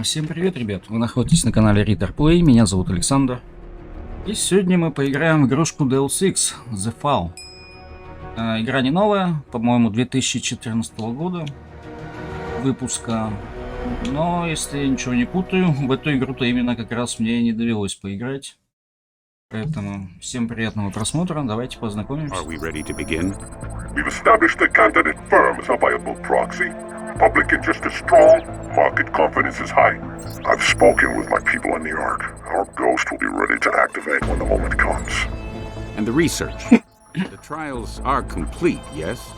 Всем привет, ребят! Вы находитесь на канале Ritor Play, меня зовут Александр. И сегодня мы поиграем в игрушку Deus Ex The Fall. Игра не новая, по-моему, 2014 года выпуска. Но, если я ничего не путаю, в эту игру-то именно как раз мне и не довелось поиграть. Поэтому всем приятного просмотра, давайте познакомимся. We've established the candidate firm as a viable proxy. Public interest is strong, market confidence is high. I've spoken with my people in New York. Our ghost will be ready to activate when the moment comes. And the research? The trials are complete, yes?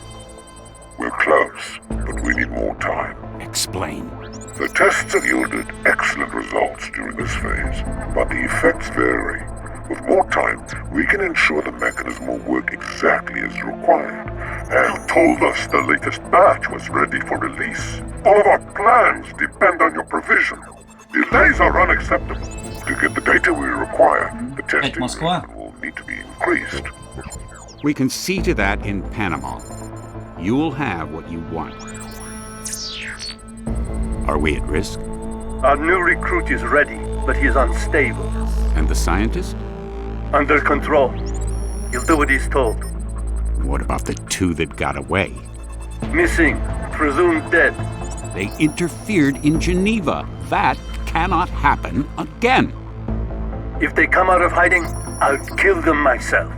We're close, but we need more time. Explain. The tests have yielded excellent results during this phase, but the effects vary. With more time, we can ensure the mechanism will work exactly as required. And you told us the latest batch was ready for release. All of our plans depend on your provision. Delays are unacceptable. To get the data we require, the testing will need to be increased. We can see to that in Panama. You'll have what you want. Are we at risk? Our new recruit is ready, but he's unstable. And the scientist? Under control. He'll do what he's told. What about the two that got away? Missing. Presumed dead. They interfered in Geneva. That cannot happen again. If they come out of hiding, I'll kill them myself.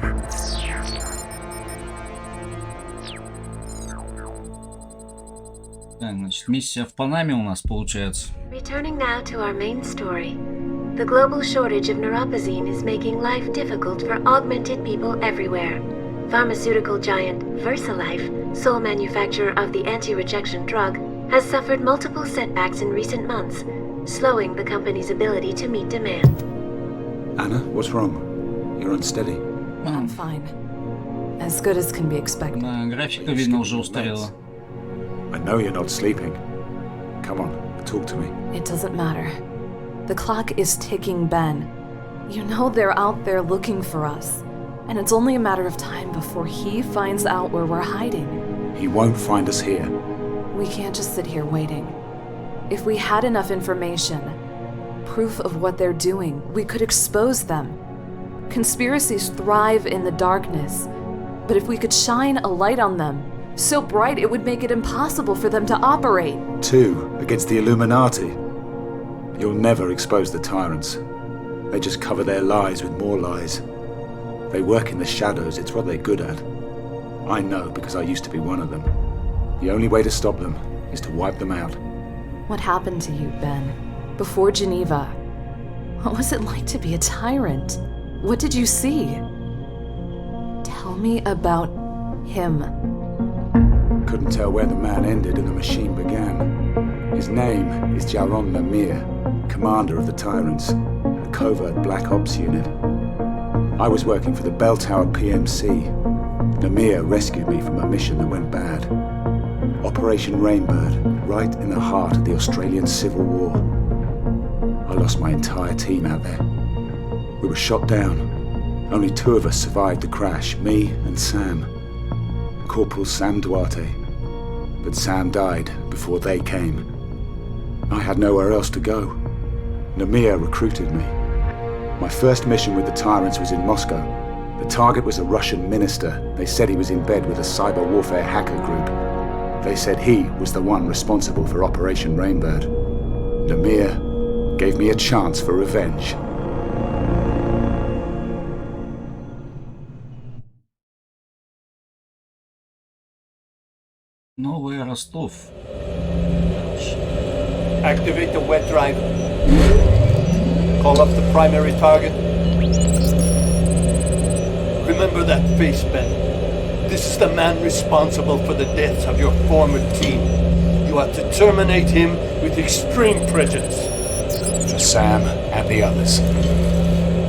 Так, значит, миссия в Панаме у нас получается. Returning now to our main story. The global shortage of neuropozyne is making life difficult for augmented people everywhere. Pharmaceutical giant VersaLife, sole manufacturer of the anti-rejection drug, has suffered multiple setbacks in recent months, slowing the company's ability to meet demand. Anna, what's wrong? You're unsteady. I'm fine. As good as can be expected. Графика, видно, уже устарела. I know you're not sleeping. Come on, talk to me. It doesn't matter. The clock is ticking, Ben. You know they're out there looking for us. And it's only a matter of time before he finds out where we're hiding. He won't find us here. We can't just sit here waiting. If we had enough information, proof of what they're doing, we could expose them. Conspiracies thrive in the darkness. But if we could shine a light on them, so bright it would make it impossible for them to operate. Two against the Illuminati. You'll never expose the tyrants. They just cover their lies with more lies. They work in the shadows, it's what they're good at. I know because I used to be one of them. The only way to stop them is to wipe them out. What happened to you, Ben? Before Geneva? What was it like to be a tyrant? What did you see? Tell me about him. Couldn't tell where the man ended and the machine began. His name is Jaron Lemire, commander of the Tyrants, a covert Black Ops unit. I was working for the Bell Tower PMC. Lemire rescued me from a mission that went bad. Operation Rainbird, right in the heart of the Australian Civil War. I lost my entire team out there. We were shot down. Only two of us survived the crash, me and Sam. Corporal Sam Duarte. But Sam died before they came. I had nowhere else to go. Lemire recruited me. My first mission with the Tyrants was in Moscow. The target was a Russian minister. They said he was in bed with a cyber warfare hacker group. They said he was the one responsible for Operation Rainbird. Lemire gave me a chance for revenge. Новый Ростов. Activate the wet drive. Call up the primary target. Remember that face, Ben. This is the man responsible for the deaths of your former team. You are to terminate him with extreme prejudice. For Sam and the others.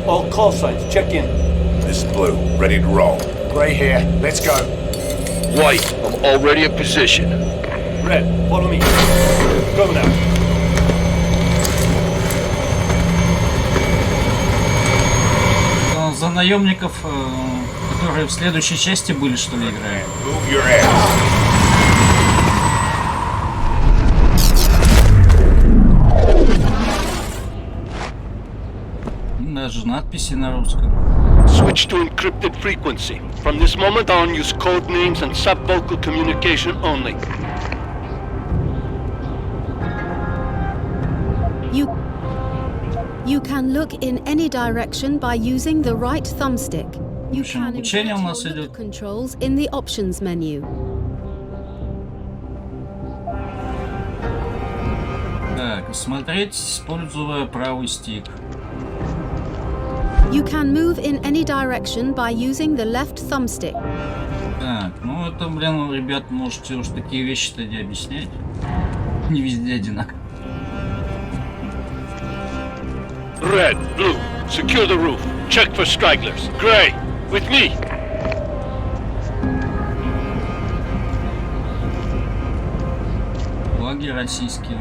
All call signs, check in. This is Blue, ready to roll. Gray here, let's go. White, I'm already in position. Red, follow me. Go now. За наемников, которые в следующей части были, что ли, играют? Move your ass. даже надписи на русском. Switch to encrypted frequency. From this moment on, use code names and sub-vocal communication only. You can look in any direction by using the right thumbstick. You can обучение у input нас your идет. look controls in the options menu. Так, смотреть, используя правый стик. You can move in any direction by using the left thumbstick. Так, ну это, блин, ребят, можете уж такие вещи-то не объяснять. Не везде одинаково. Red, blue, secure the roof. Check for stragglers. Gray, with me. Флаги российские.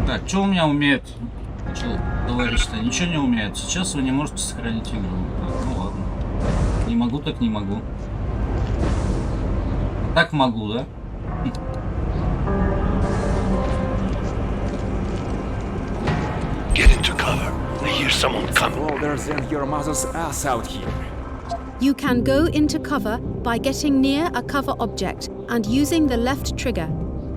Так, что у меня умеет? Что, товарищ-то ничего не умеет. Сейчас вы не можете сохранить игру. Так, ну ладно. Не могу, так не могу. Так могу, да? Get into cover. I hear someone coming. Older than your mother's ass out here. You can go into cover by getting near a cover object and using the left trigger.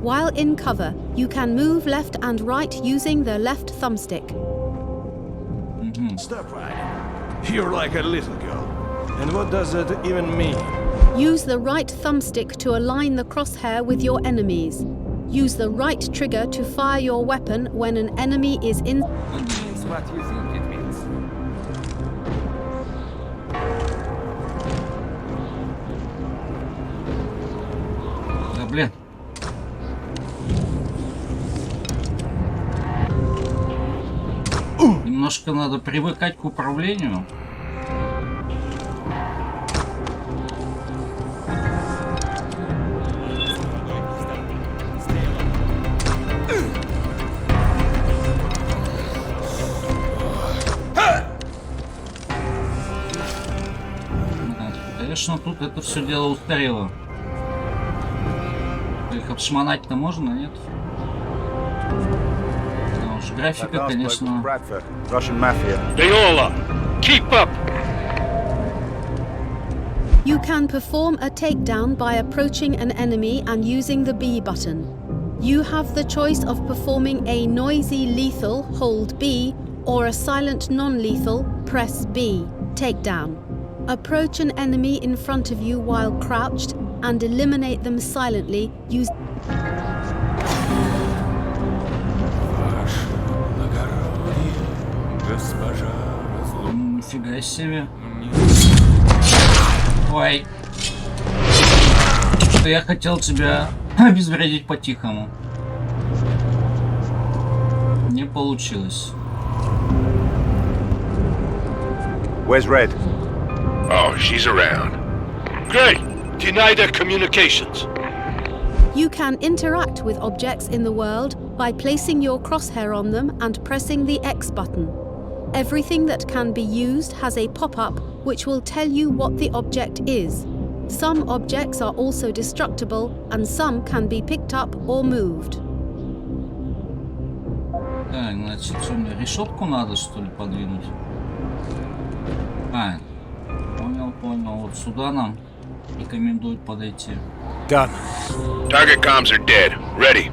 While in cover, you can move left and right using the left thumbstick. Stop riding. You're like a little girl. And what does that even mean? Use the right thumbstick to align the crosshair with your enemies. Use the right trigger to fire your weapon when an enemy is in. It's what you think it means. Да блин. Немножко надо привыкать к управлению. Конечно, тут это все дело устарело. Их обшмонать-то можно, нет? Потому что графика, конечно... They all are. Keep up. You can perform a takedown by approaching an enemy and using the B button. You have the choice of performing a noisy lethal, hold B, or a silent non-lethal, press B, takedown. Approach an enemy in front of you while crouched and eliminate them silently using... Нифига себе. Ой. Что я хотел тебя обезвредить по-тихому. Не получилось. Where's Red? Oh, she's around. Great. Deny their communications. You can interact with objects in the world by placing your crosshair on them and pressing the X button. Everything that can be used has a pop-up which will tell you what the object is. Some objects are also destructible and some can be picked up or moved. Так, значит, что мне, решетку надо, что ли, подвинуть? А, понял. Вот сюда нам рекомендуют подойти. Done. Target comms are dead. Ready.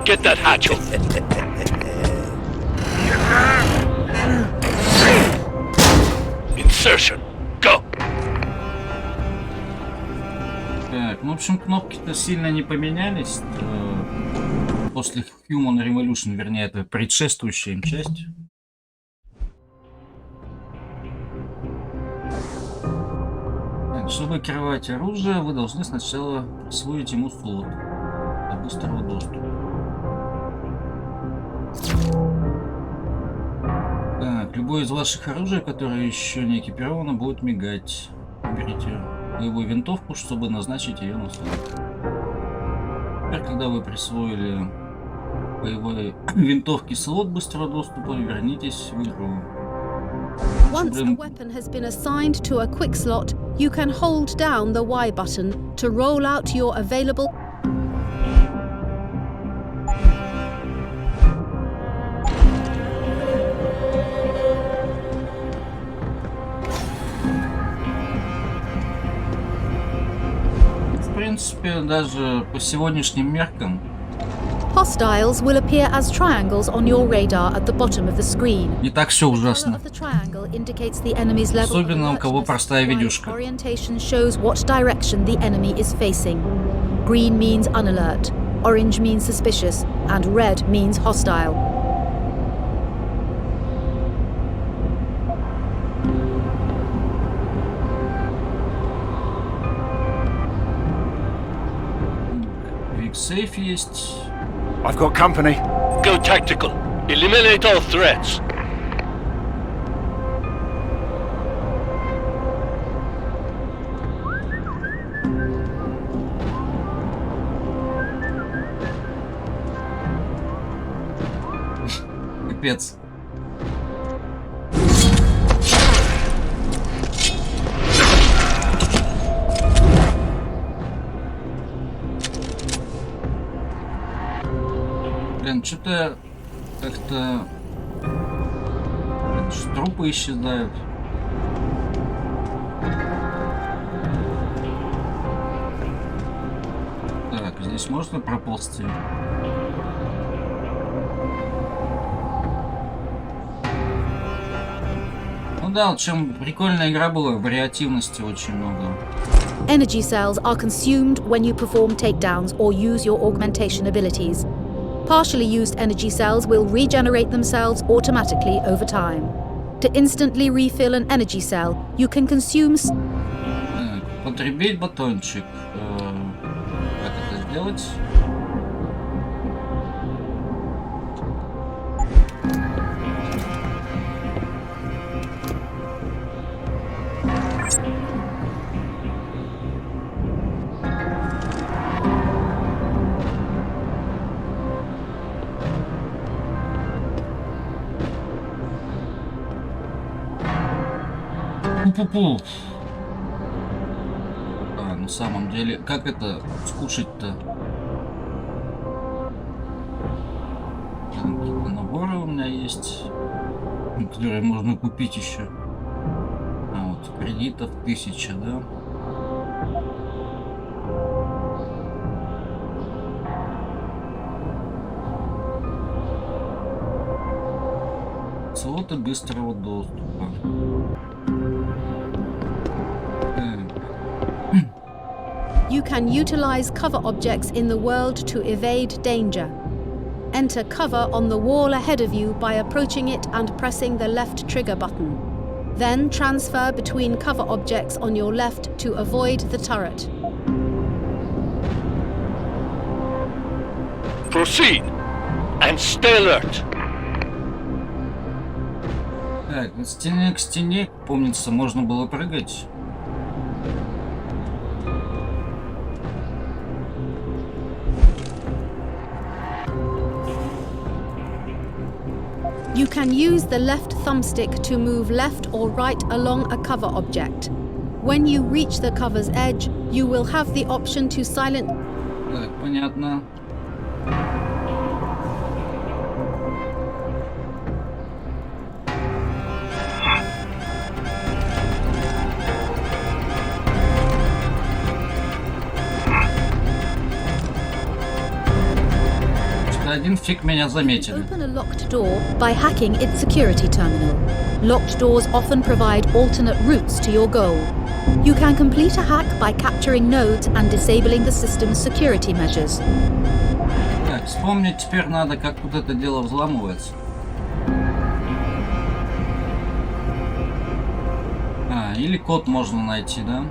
Get that hatch open. Insertion. Go. Так, ну, в общем, кнопки-то сильно не поменялись. После Human Revolution, вернее, это предшествующая им часть. Так, чтобы открывать оружие, вы должны сначала присвоить ему слот для быстрого доступа. Так, любое из ваших оружий, которое еще не экипировано, будет мигать. Берите боевую винтовку, чтобы назначить ее на слот. Теперь, когда вы присвоили боевой винтовке слот быстрого доступа, вернитесь в игру. Once a weapon has been assigned to a quick slot, you can hold down the Y button to roll out your available. В принципе, даже по сегодняшним меркам Hostiles will appear as triangles on your radar at the bottom of the screen. не так все ужасно. Особенно у кого простая видюшка. Orientation shows what direction the enemy is facing. Green means unalert, orange means suspicious, and red means hostile. Сейф есть. I've got company. Go tactical. Eliminate all threats. Капец. Блин, что-то как-то трупы исчезают. Так, здесь можно проползти? Ну да, вот чем прикольная игра была, вариативности очень много. Energy cells are consumed when you perform takedowns or use your augmentation abilities. Partially used energy cells will regenerate themselves automatically over time. To instantly refill an energy cell, you can consume... Потребить батончик. Как это сделать? Пу-пу-пу. А, на самом деле, как это скушать-то? Какие-то наборы у меня есть, которые можно купить еще. А вот кредитов 1000, да? Слоты быстрого доступа. You can utilize cover objects in the world to evade danger. Enter cover on the wall ahead of you by approaching it and pressing the left trigger button. Then transfer between cover objects on your left to avoid the turret. Proceed and stay alert. Так, от стены к стене, помнится, можно было прыгать. You can use the left thumbstick to move left or right along a cover object. When you reach the cover's edge, you will have the option to silent... Так, понятно. Один фиг меня заметили. Open a locked door by hacking its security terminal. Locked doors often provide alternate routes to your goal. You can complete a hack by capturing nodes and disabling the system's security measures. Так, вспомнить теперь надо, как вот это дело взламывается. А, или код можно найти, да?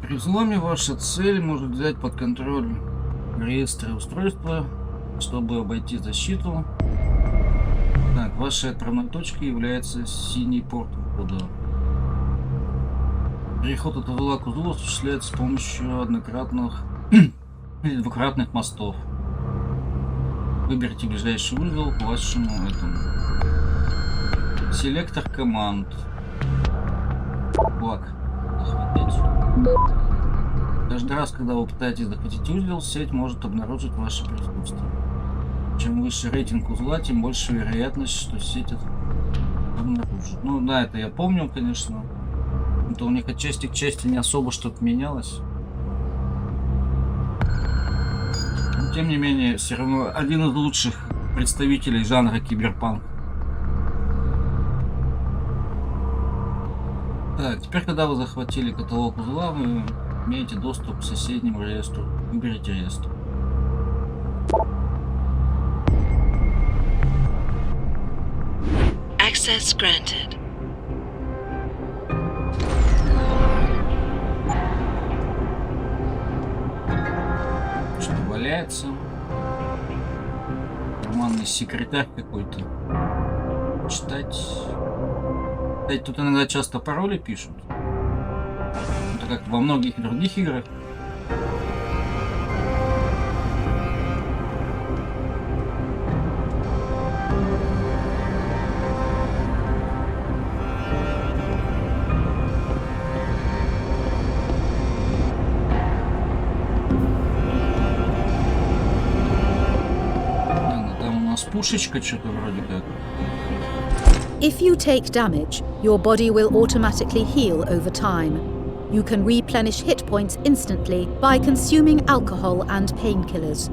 При взломе ваша цель может взять под контроль реестры устройства, чтобы обойти защиту. Так, вашей отправной точкой является синий порт входа. Переход от узла к узлу осуществляется с помощью однократных или двукратных мостов. Выберите ближайший узел к вашему этому. Селектор команд. Флаг. Захватить. Каждый раз, когда вы пытаетесь захватить узел, сеть может обнаружить ваше присутствие. Чем выше рейтинг узла, тем больше вероятность, что сеть это обнаружит. Ну да, это я помню, конечно. Это у них от части к части не особо что-то менялось. Но, тем не менее, все равно один из лучших представителей жанра киберпанк. Так, теперь, когда вы захватили каталог узла, вы имеете доступ к соседнему реестру. Выберите реестр. Access granted. Что валяется? Карманный секретарь какой-то. Читать. Кстати, тут иногда часто пароли пишут. Это как во многих других играх. Там у нас пушечка что-то вроде как. If you take damage, your body will automatically heal over time. You can replenish hit points instantly by consuming alcohol and painkillers.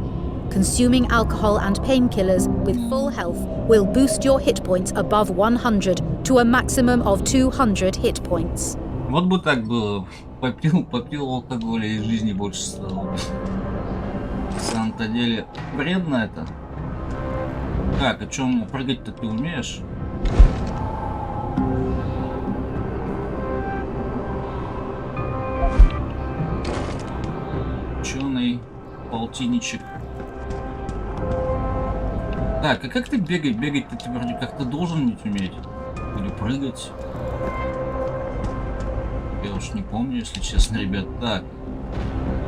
Consuming alcohol and painkillers with full health will boost your hit points above 100 to a maximum of 200 hit points. Вот бы так было. Попил алкоголя и жизни больше стало. На самом-то деле вредно это. Так, а чё, прыгать-то ты умеешь? Ученый полтинничек. Так, а как ты бегать? Бегать-то ты вроде как-то должен ведь уметь. Или прыгать. Я уж не помню, если честно, ребят. Так.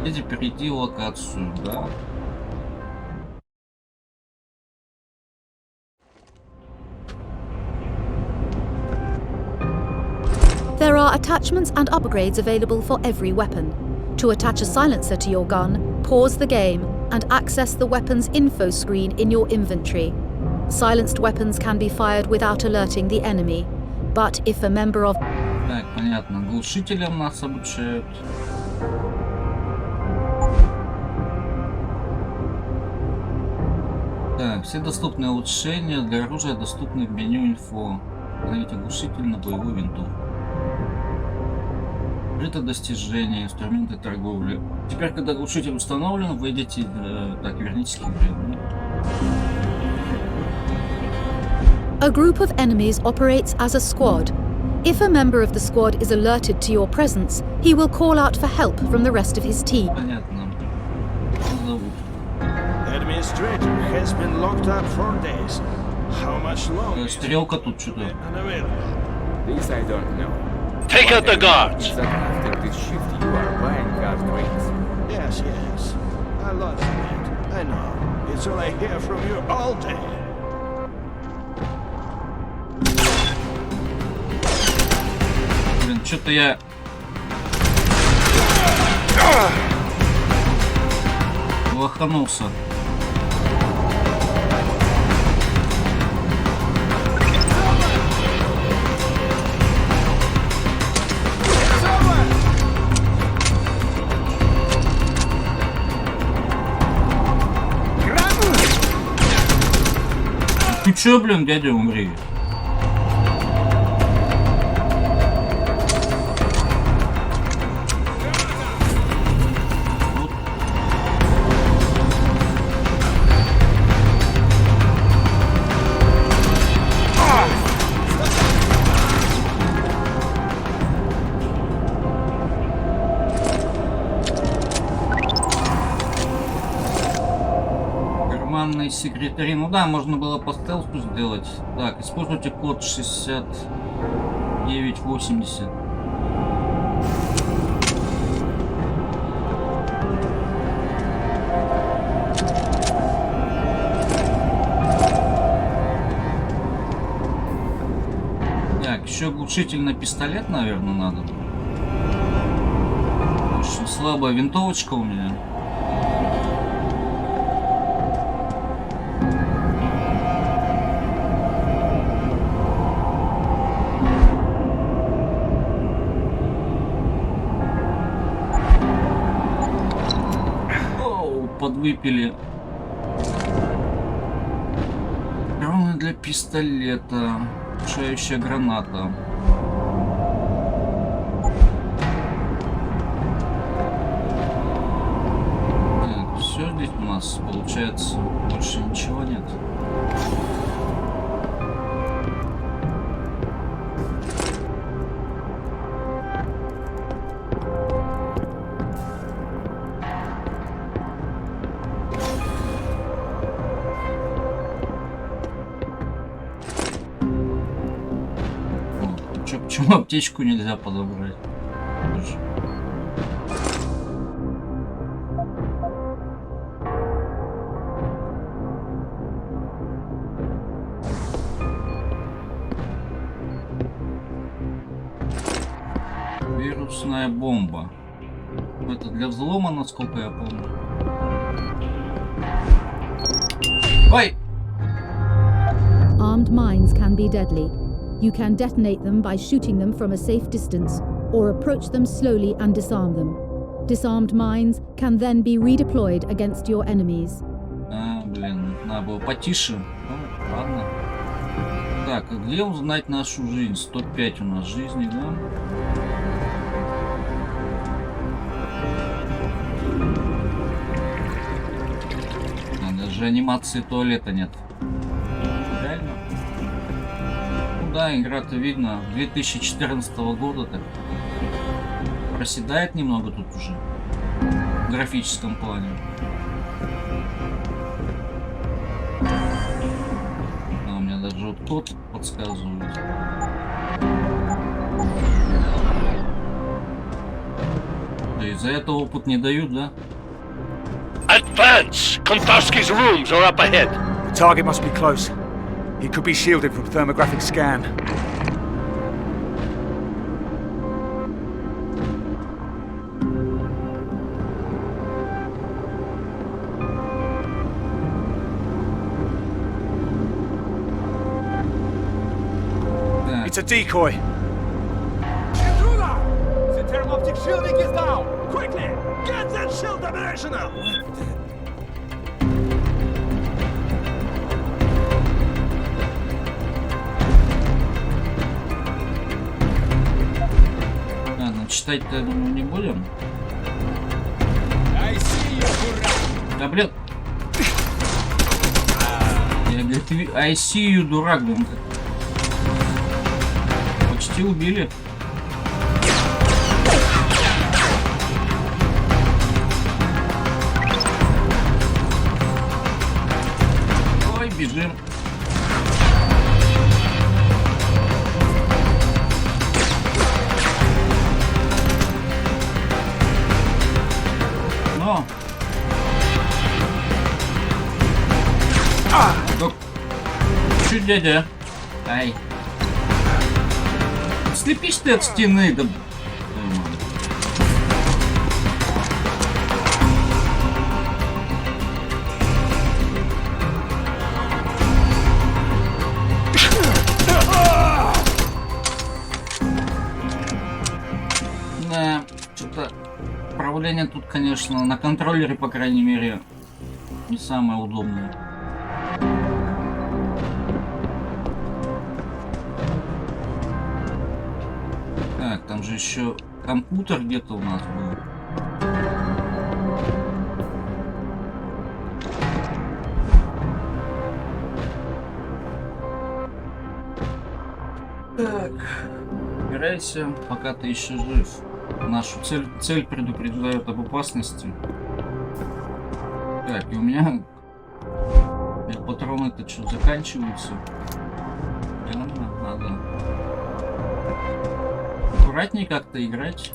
Где перейти в локацию, да? There are attachments and upgrades available for every weapon. To attach a silencer to your gun, pause the game and access the weapon's info screen in your inventory. Silenced weapons can be fired without alerting the enemy, but if a member of... Так, понятно. Глушителям нас обучают. Так, все доступные улучшения для оружия доступны в меню инфо. Установите глушитель на боевую винтовку. Это достижение, инструменты торговли. Теперь, когда глушитель установлен, выйдете, так, вернитесь к игре. A group of enemies operates as a squad. If a member of the squad is alerted to your presence, he will call out for help from the rest of his team. Понятно. Что зовут? The administrator has been locked up for days. How much longer? Стрелка тут что-то. This I don't know. Take out the guards! That after this shift you are buying guard rates. Yes, yes. I lost it. I know. It's all I hear from you all day. Блин, что-то я... лоханулся. Ты чё, блин, дядя, умри? секретари. Ну да, можно было по стелсу сделать. Так, используйте код 6980. Так, еще глушитель на пистолет, наверное, надо. Очень слабая винтовочка у меня. Подвыпили. Патроны для пистолета. Шающая граната. Так, все здесь у нас получается. Больше ничего нет. Почему аптечку нельзя подобрать? Вирусная бомба. Это для взлома, насколько я помню. Ой! Armed mines can be deadly. You can detonate them by shooting them from a safe distance, or approach them slowly and disarm them. Disarmed mines can then be redeployed against your enemies. Блин, надо было потише. Ну, ладно. Так, а где узнать нашу жизнь? 105 у нас жизни, да? Даже анимации туалета нет. Реально? Ну да, игра-то видно 2014 года, так проседает немного тут уже в графическом плане. А у меня даже вот код подсказывает. Да и за это опыт не дают, да? Advance! Kontarski's rooms are up ahead. The target must be close. He could be shielded from thermographic scan. It's a decoy. Intruder! The thermoptic shielding is down! Quickly! Get that shield operational! Ладно, читать-то, я думаю, не будем. Да, блин. Я говорю, I see you, дурак, блин. Почти убили. Ой, бежим. Но. Чуть, дядя. Ай. Слепишь ты от стены, да. Да, что-то управление тут, конечно, на контроллере, по крайней мере, не самое удобное. Так, там же еще компьютер где-то у нас был. Так, убирайся, пока ты еще жив. Нашу цель предупреждают об опасности. Так, и у меня патроны-то что, заканчиваются? Надо аккуратнее как-то играть.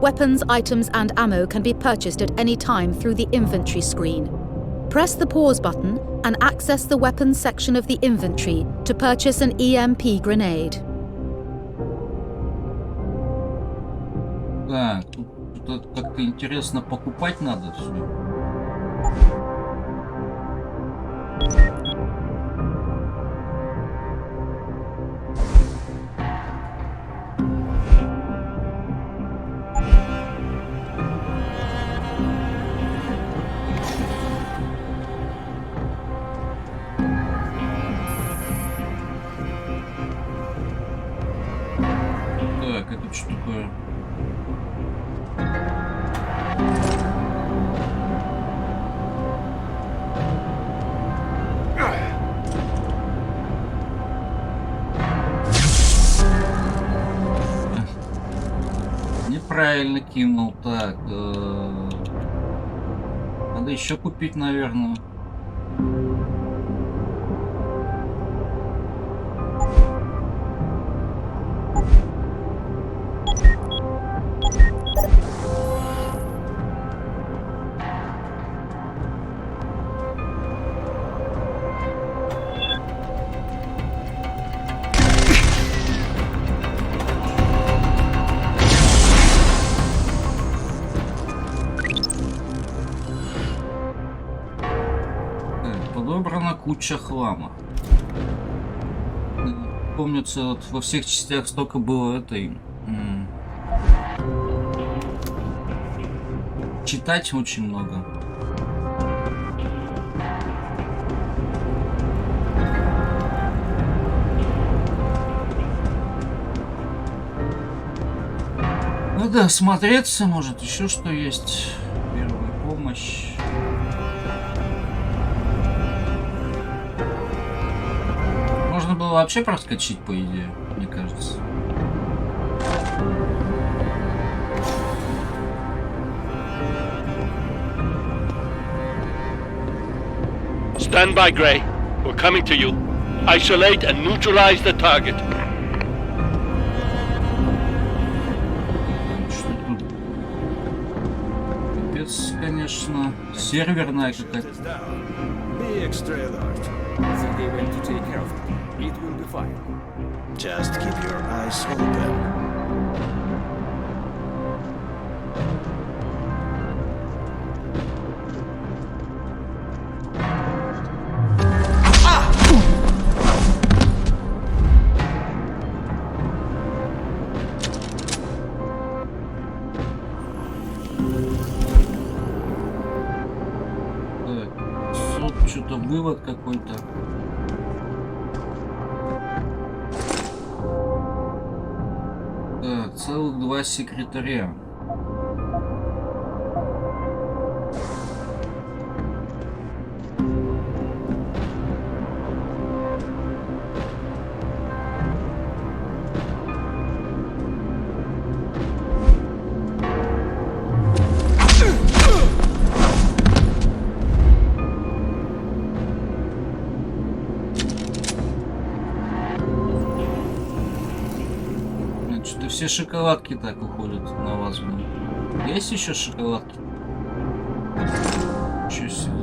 Weapons, items, and ammo can be purchased at any time through the inventory screen. Press the pause button and access the weapons section of the inventory to purchase an EMP grenade. Так, тут как-то интересно покупать надо все. Так, это что такое? Неправильно кинул. Так, надо еще купить, наверное. Подобрана куча хлама. Помнится, вот во всех частях столько было этой... Читать очень много. Надо осмотреться, может еще что есть. Первая помощь. Можно было вообще проскочить, по идее, мне кажется. Stand by, Gray. We're coming to you. Isolate and neutralize the target. Что тут? Капец, конечно, серверная какая-то. They went to take care of it. It will be fine. Just keep your eyes open. Что-то вывод какой-то. Так, целых 2 секретаря. Все шоколадки так уходят на вас, блин. Есть еще шоколадки?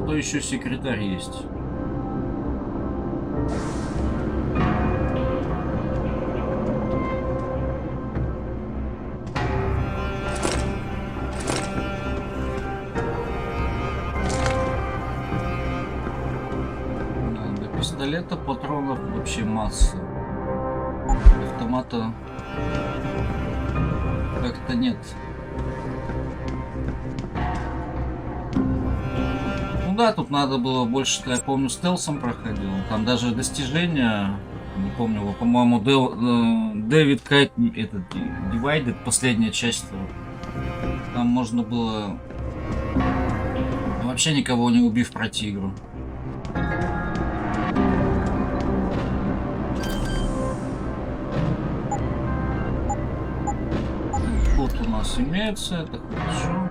То еще секретарь есть. До пистолета патронов вообще масса. Автомата как-то нет. Ну да, тут надо было больше, я помню, стелсом проходил. Там даже достижения, не помню, его, по-моему, Дэвид Кайт, этот Divided, последняя часть. Там можно было вообще никого не убив пройти игру. нас имеется, это хорошо.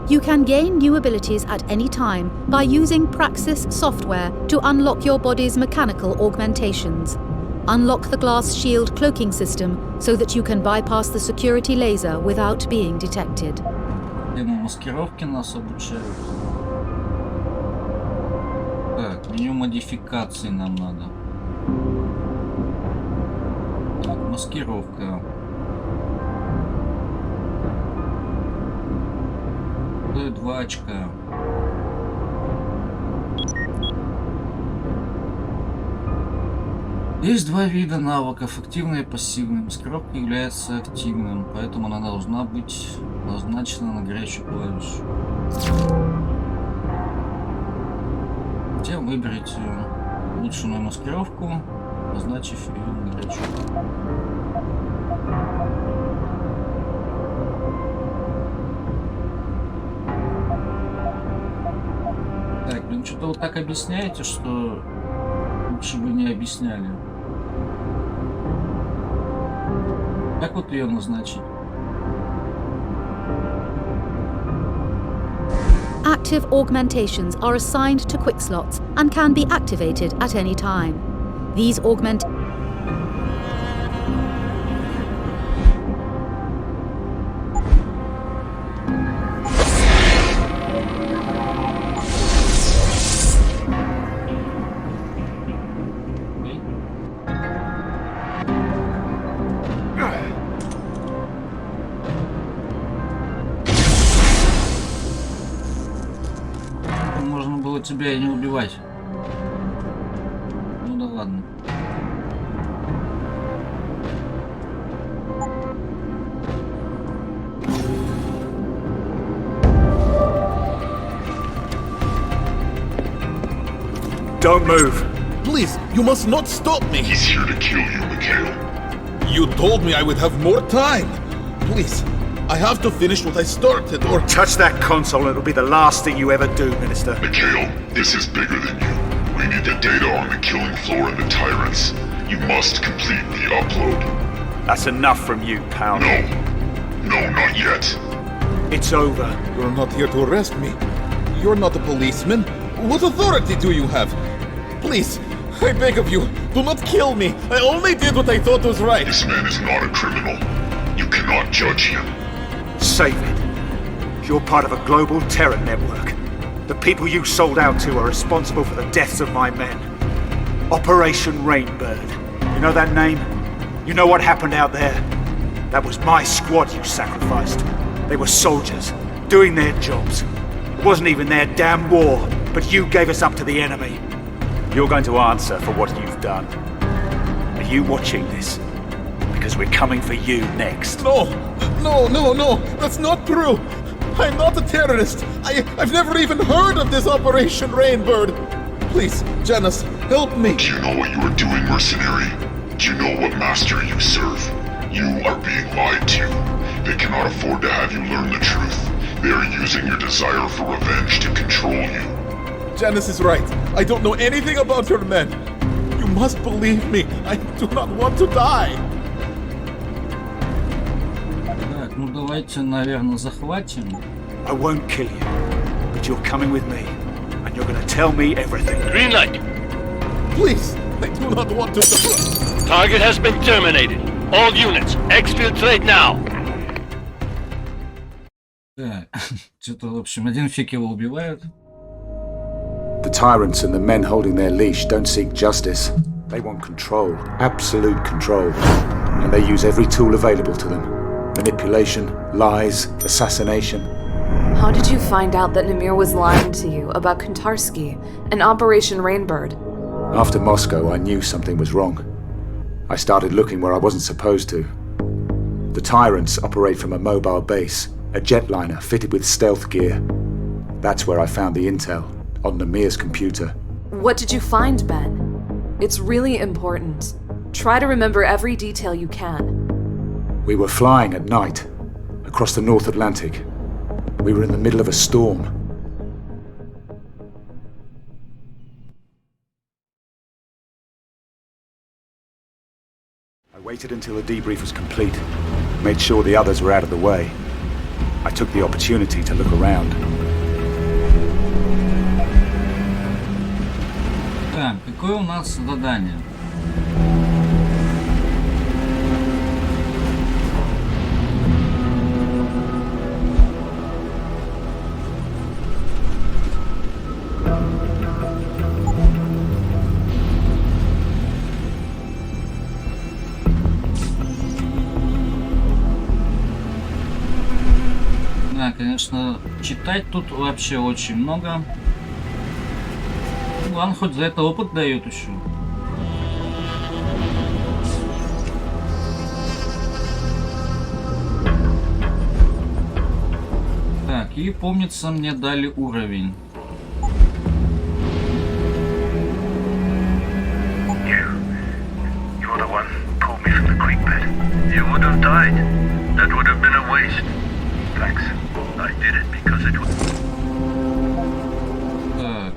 You can gain new abilities at any time by using Praxis software to unlock your body's mechanical augmentations. Unlock the glass shield cloaking system so that you can bypass the security laser without being detected. Тема маскировки нас обучают. Так, меню модификаций нам надо. Так, маскировка. Стоит 2 очка. Есть два вида навыков, активный и пассивный. Маскировка является активным, поэтому она должна быть назначена на горячую клавишу. Затем выберите улучшенную маскировку, назначив ее на горячую. Так, блин, что-то вы так объясняете, что лучше бы не объясняли. Как вот ее назначить? Active augmentations are assigned to quick slots and can be activated at any time. These Можно было тебя и не убивать. Ну да ладно. Don't move. Please, you must not stop me. He's here to kill you, Mikhail. You told me I would have more time. Please, I have to finish what I started, or... Touch that console and it'll be the last thing you ever do, Minister. Mikhail, this is bigger than you. We need the data on the killing floor and the tyrants. You must complete the upload. That's enough from you, pal. No. No, not yet. It's over. You're not here to arrest me. You're not a policeman. What authority do you have? Please, I beg of you, do not kill me. I only did what I thought was right. This man is not a criminal. You cannot judge him. Save it. You're part of a global terror network. The people you sold out to are responsible for the deaths of my men. Operation Rainbird. You know that name? You know what happened out there? That was my squad you sacrificed. They were soldiers, doing their jobs. It wasn't even their damn war, but you gave us up to the enemy. You're going to answer for what you've done. Are you watching this? Because we're coming for you next. No, that's not true. I'm not a terrorist. I've never even heard of this Operation Rainbird. Please, Janice, help me. Do you know what you are doing, mercenary? Do you know what master you serve? You are being lied to. They cannot afford to have you learn the truth. They are using your desire for revenge to control you. Janice is right. I don't know anything about your men. You must believe me. I do not want to die. Так, ну давайте, наверное, захватим. I won't kill you, but you're coming with me, and you're gonna tell me everything. Green light. Please, I do not want to. Target has been terminated. All units, exfiltrate now. Так, что-то, в общем, один фиг его убивают. The tyrants and the men holding their leash don't seek justice. They want control, absolute control. And they use every tool available to them. Manipulation, lies, assassination. How did you find out that Namir was lying to you about Kuntarsky and Operation Rainbird? After Moscow, I knew something was wrong. I started looking where I wasn't supposed to. The tyrants operate from a mobile base, a jetliner fitted with stealth gear. That's where I found the intel, on Namir's computer. What did you find, Ben? It's really important. Try to remember every detail you can. We were flying at night, across the North Atlantic. We were in the middle of a storm. Waited until the debrief was complete. Made sure the others were out of the way. I took the opportunity to look around. Так, какое у нас задание? Да, конечно, читать тут вообще очень много. Ладно, хоть за это опыт дают еще. Так, и помнится, мне дали уровень. You're the one who pulled me from the creek bed. You would have died. That would have been a waste. Thanks. I did it because it was... Так,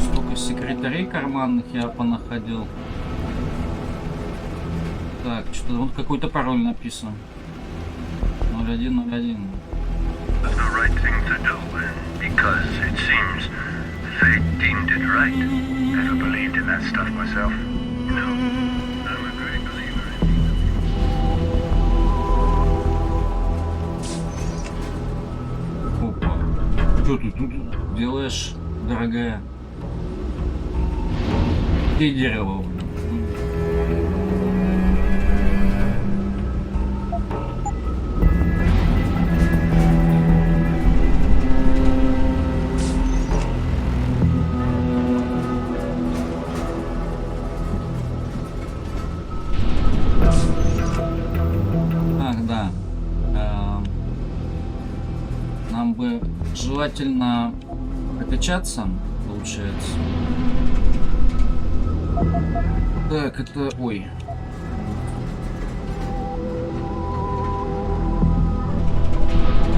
столько секретарей карманных я понаходил. Так, что-то вот какой-то пароль написан. 0101. The right thing to do, because it seems fate deemed it right. Never believed in that stuff myself. No, I'm a great believer in Опа. Что ты тут делаешь, дорогая? Где дерево? Желательно прокачаться, получается. Так, это... Ой.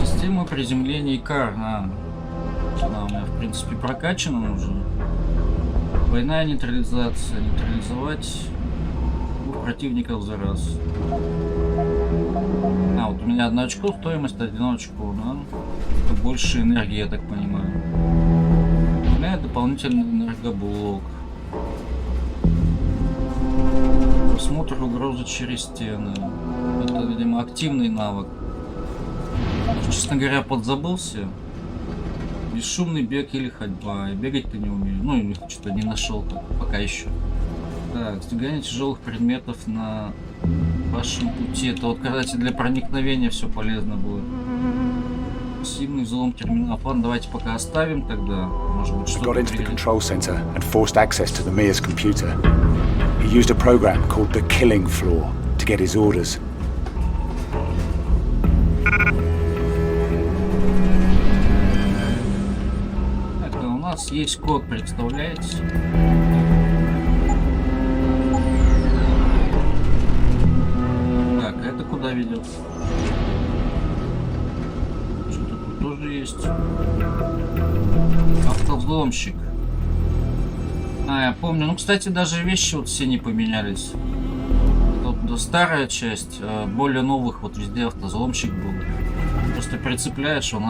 Система приземления и кар. Она у меня, в принципе, прокачана уже. Двойная нейтрализация. Нейтрализовать двух противников за раз. А, вот у меня 1 очко, стоимость 1 очко, да? Это больше энергии, я так понимаю. У меня дополнительный энергоблок. Просмотр угрозы через стены. Это, видимо, активный навык. Честно говоря, подзабылся. Бесшумный бег или ходьба. Бегать-то не умею. Ну, что-то не нашел пока еще. Так, сдвигание тяжелых предметов на вашем пути. Это вот, кстати, для проникновения все полезно будет. Пассивный взлом терминала. Ладно, давайте пока оставим тогда. Может быть, что-то. Got into the control center and forced access to the mayor's computer. He used a program called the Killing Floor to get his orders. Так, у нас есть код, представляете? Так, это куда ведет? Что-то тут тоже есть. Автовзломщик. А, я помню. Ну, кстати, даже вещи вот все не поменялись. Тут старая часть, более новых вот везде автовзломщик был. Просто прицепляешь, он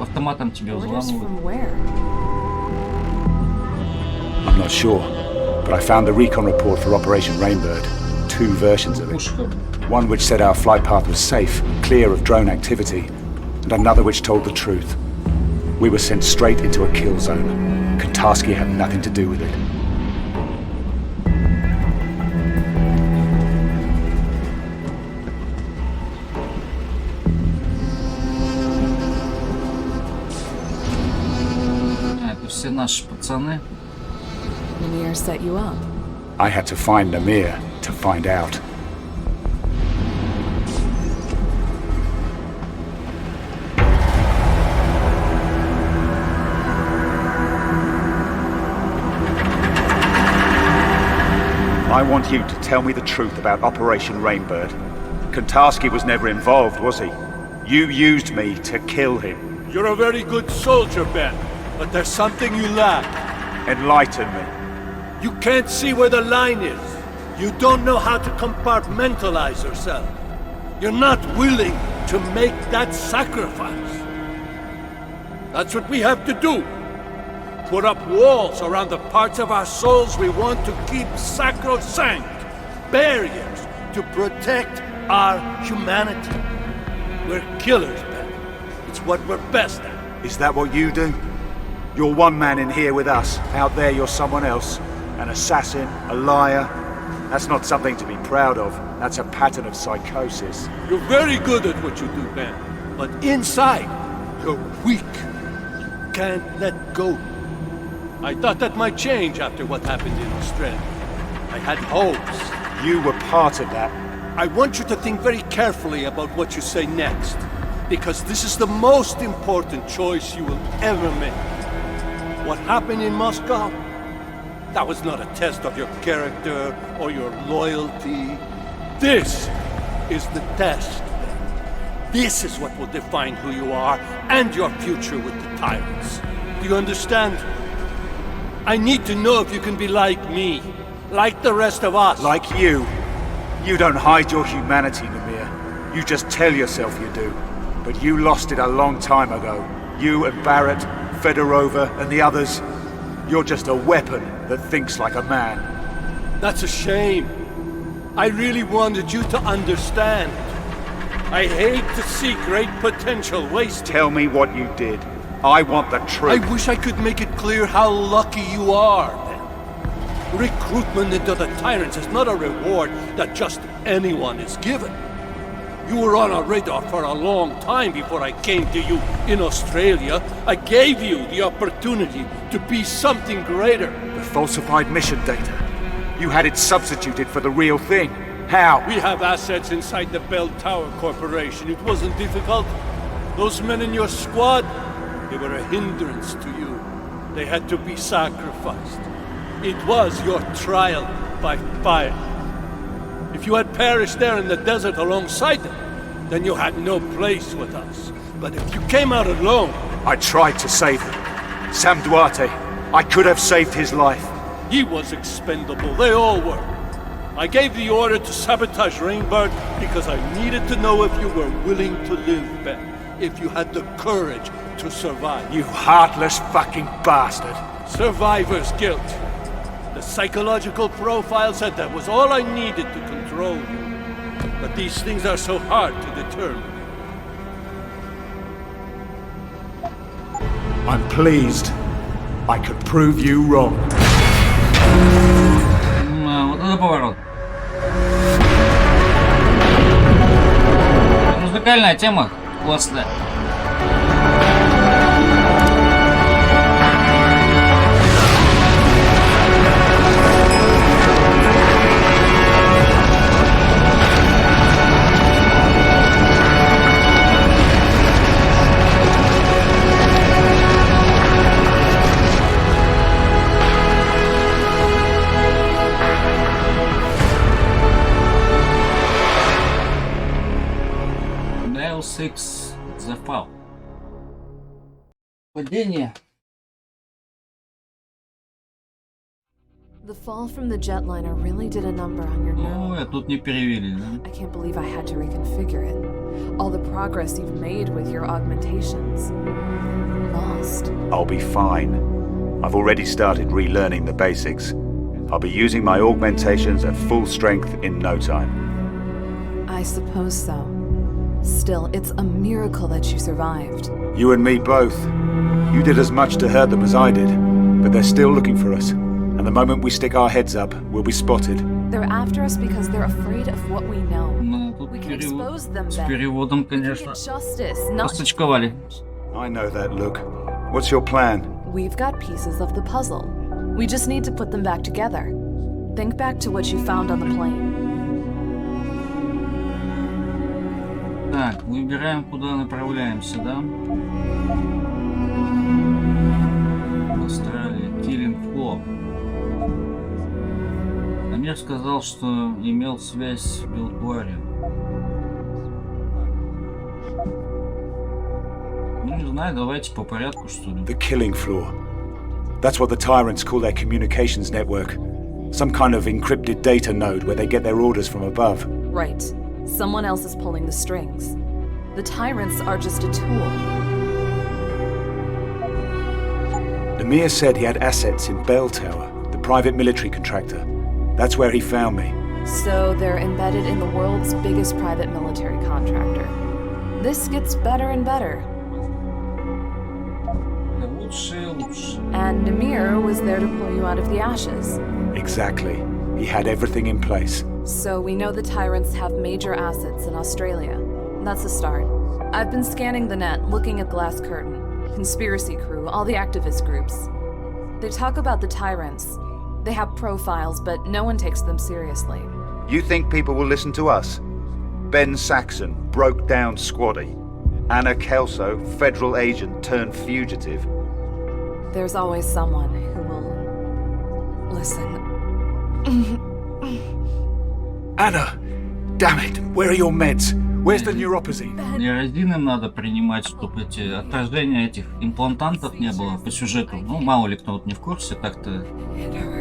автоматом тебе взламывает. I'm not sure, but I found the recon report for Operation Rainbird. 2 versions of it. One which said our flight path was safe, clear of drone activity, and another which told the truth. We were sent straight into a kill zone. Kantarski had nothing to do with it. Это все наши пацаны. Namir set you up. I had to find Namir to find out. I want you to tell me the truth about Operation Rainbird. Kantarski was never involved, was he? You used me to kill him. You're a very good soldier, Ben, but there's something you lack. Enlighten me. You can't see where the line is. You don't know how to compartmentalize yourself. You're not willing to make that sacrifice. That's what we have to do. Put up walls around the parts of our souls we want to keep sacrosanct. Barriers to protect our humanity. We're killers, Ben. It's what we're best at. Is that what you do? You're one man in here with us. Out there you're someone else. An assassin, a liar. That's not something to be proud of. That's a pattern of psychosis. You're very good at what you do, Ben. But inside, you're weak. You can't let go. I thought that might change after what happened in Australia. I had hopes. You were part of that. I want you to think very carefully about what you say next. Because this is the most important choice you will ever make. What happened in Moscow? That was not a test of your character or your loyalty. This is the test. This is what will define who you are and your future with the tyrants. Do you understand? I need to know if you can be like me, like the rest of us. Like you? You don't hide your humanity, Namir. You just tell yourself you do. But you lost it a long time ago. You and Barrett, Fedorova, and the others. You're just a weapon that thinks like a man. That's a shame. I really wanted you to understand. I hate to see great potential wasted. Tell me what you did. I want the truth. I wish I could make it clear how lucky you are, then. Recruitment into the Tyrants is not a reward that just anyone is given. You were on our radar for a long time before I came to you in Australia. I gave you the opportunity to be something greater. The falsified mission data. You had it substituted for the real thing. How? We have assets inside the Bell Tower Corporation. It wasn't difficult. Those men in your squad, they were a hindrance to you. They had to be sacrificed. It was your trial by fire. If you had perished there in the desert alongside them, then you had no place with us. But if you came out alone... I tried to save him. Sam Duarte. I could have saved his life. He was expendable. They all were. I gave the order to sabotage Rainbird because I needed to know if you were willing to live, Ben. If you had the courage to survive. You heartless fucking bastard. Survivor's guilt. The psychological profile said that was all I needed to control you. But these things are so hard to determine. I'm pleased. I could prove you wrong. Вот это поворот. Музыкальная тема классная. Deus Ex The Fall. Падение. The fall from the jetliner really did a number on your nerve. Тут не перевели, да? I can't believe I had to reconfigure it. All the progress you've made with your augmentations. Lost. I'll be fine. I've already started relearning the basics. I'll be using my augmentations at full strength in no time. I suppose so. Still, it's a miracle that you survived. You and me both. You did as much to hurt them as I did, but they're still looking for us. And the moment we stick our heads up, we'll be spotted. They're after us because they're afraid of what we know. Тут We can expose them, с Ben. переводом, We can конечно, get justice, not... посточковали. I know that look. What's your plan? We've got pieces of the puzzle. We just need to put them back together. Think back to what you found on the plane. Так, выбираем, куда направляемся, да? Австралия, Killing Floor. Амир сказал, что имел связь с Белтуаре. Ну, не знаю, давайте по порядку, что ли. The Killing Floor. That's what the tyrants call their communications network. Some kind of encrypted data node where they get their orders from above. Right. Someone else is pulling the strings. The tyrants are just a tool. Namir said he had assets in Bell Tower, the private military contractor. That's where he found me. So they're embedded in the world's biggest private military contractor. This gets better and better. And Namir was there to pull you out of the ashes. Exactly. He had everything in place. So we know the tyrants have major assets in Australia. That's a start. I've been scanning the net, looking at Glass Curtain, Conspiracy Crew, all the activist groups. They talk about the tyrants. They have profiles, but no one takes them seriously. You think people will listen to us? Ben Sakson, broke down squaddy. Anna Kelso, federal agent turned fugitive. There's always someone who will listen. Anna! Damn it! Where are your meds? Where's the neuropazine? Нейрозин им надо принимать, чтобы эти отражения этих имплантантов не было по сюжету. Ну, мало ли кто вот не в курсе, так-то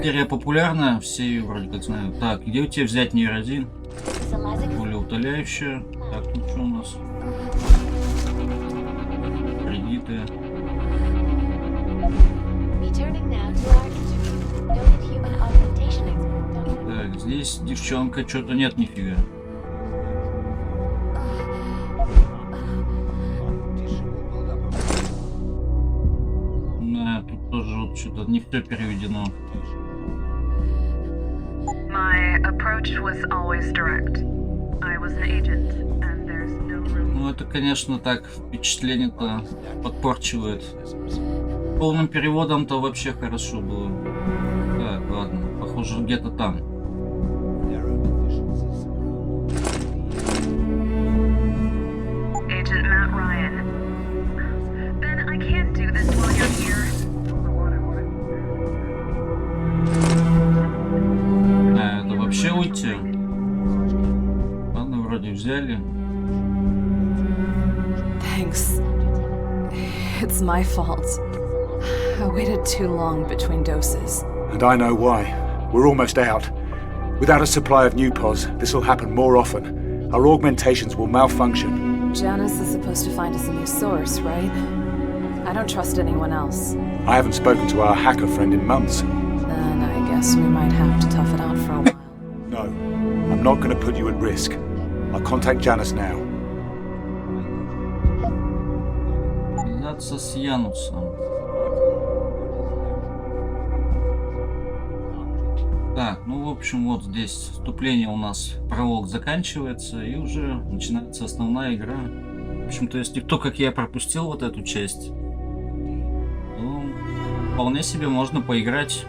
серия популярная, все ее вроде как знают. Так, где у тебя взять нейрозин? Пулеутоляющая. Так, ну что у нас? Кредиты. Так, здесь девчонка, что-то нет нифига. Да, тут тоже вот что-то не все переведено. Ну это, конечно, так впечатление-то подпорчивает. Полным переводом-то вообще хорошо было. Так, ладно, похоже где-то там. А, это вообще уйти? Ладно, вроде взяли. Thanks. It's my fault. I waited too long between doses. And I know why. We're almost out. Without a supply of new pods, this will happen more often. Our augmentations will malfunction. Janice is supposed to find us a new source, right? I don't trust anyone else. I haven't spoken to our hacker friend in months. Then I guess we might have to tough it out for a while. No, I'm not going to put you at risk. I'll contact Janice now. С Янусом. Так, ну в общем вот здесь вступление у нас, пролог заканчивается и уже начинается основная игра. В общем-то, если кто как я пропустил вот эту часть, то вполне себе можно поиграть.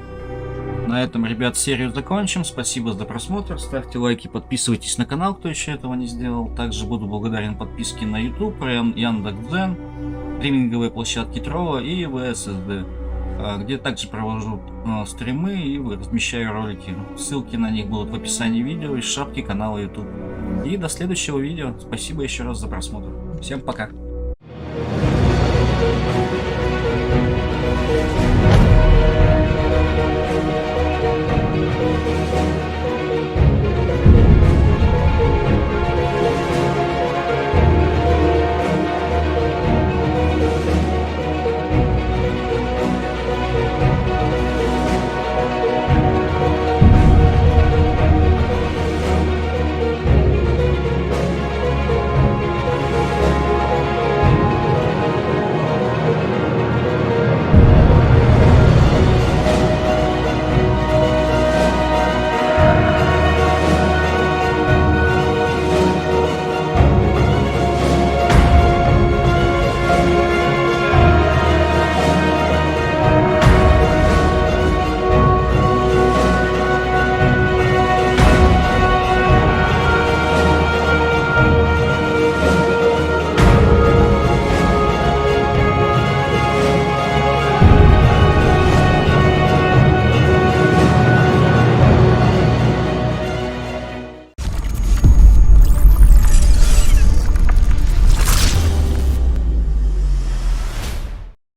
На этом, ребят, серию закончим. Спасибо за просмотр. Ставьте лайки, подписывайтесь на канал, кто еще этого не сделал. Также буду благодарен подписке на YouTube, Яндекс Дзен, стриминговые площадки Трова и ВССД, где также провожу стримы и размещаю ролики. Ссылки на них будут в описании видео и в шапке канала YouTube. И до следующего видео. Спасибо еще раз за просмотр. Всем пока.